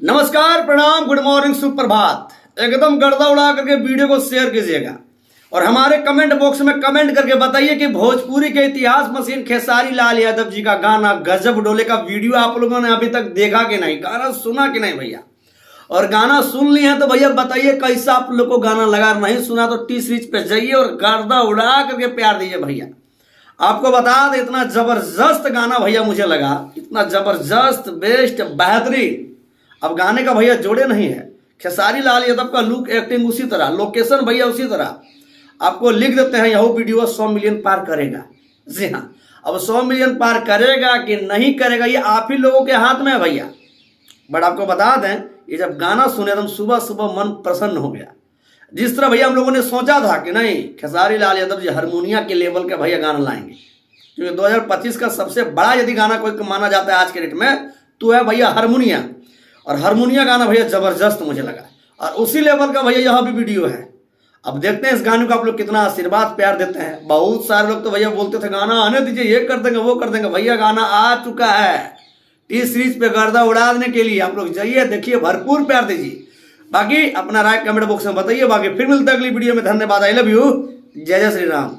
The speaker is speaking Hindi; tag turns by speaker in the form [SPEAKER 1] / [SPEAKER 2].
[SPEAKER 1] नमस्कार, प्रणाम, गुड मॉर्निंग, सुप्रभात। एकदम गर्दा उड़ा करके वीडियो को शेयर कीजिएगा और हमारे कमेंट बॉक्स में कमेंट करके बताइए कि भोजपुरी के इतिहास मशीन खेसारी लाल यादव जी का गाना गजब डोले का वीडियो आप लोगों ने अभी तक देखा कि नहीं, गाना सुना कि नहीं भैया। और गाना सुन लिए हैं तो भैया बताइए कैसा आप लोग को गाना लगा। नहीं सुना तो टी सीरीज पे जाइए और गर्दा उड़ा करके प्यार दीजिए भैया। आपको बता दें, इतना जबरदस्त गाना भैया मुझे लगा, इतना जबरदस्त, बेस्ट, बेहतरीन। अब गाने का भैया जोड़े नहीं है। खेसारी लाल यादव का लुक, एक्टिंग उसी तरह, लोकेशन भैया उसी तरह। आपको लिख देते हैं यह वीडियो 100 मिलियन पार करेगा। जी हाँ, अब 100 मिलियन पार करेगा कि नहीं करेगा ये आप ही लोगों के हाथ में है भैया। बट आपको बता दें, ये जब गाना सुने तो सुबह सुबह मन प्रसन्न हो गया। जिस तरह भैया हम लोगों ने सोचा था कि नहीं, खेसारी लाल यादव जी हारमोनिया के लेवल का भैया गाना लाएंगे, क्योंकि 2025 का सबसे बड़ा यदि गाना कोई माना जाता है आज के डेट में तो है भैया हारमोनिया। और हारमोनिया गाना भैया जबरदस्त मुझे लगा और उसी लेवल का भैया यह भी वीडियो है। अब देखते हैं इस गाने को आप लोग कितना आशीर्वाद प्यार देते हैं। बहुत सारे लोग तो भैया बोलते थे गाना आने दीजिए, ये कर देंगे वो कर देंगे। भैया गाना आ चुका है टी सीरीज पे गर्दा उड़ाने के लिए। आप लोग जाइए, देखिए, भरपूर प्यार दीजिए। बाकी अपना राय कमेंट बॉक्स में बताइए। बाकी फिर मिलते हैं अगली वीडियो में। धन्यवाद। I love you. जय जय श्री राम।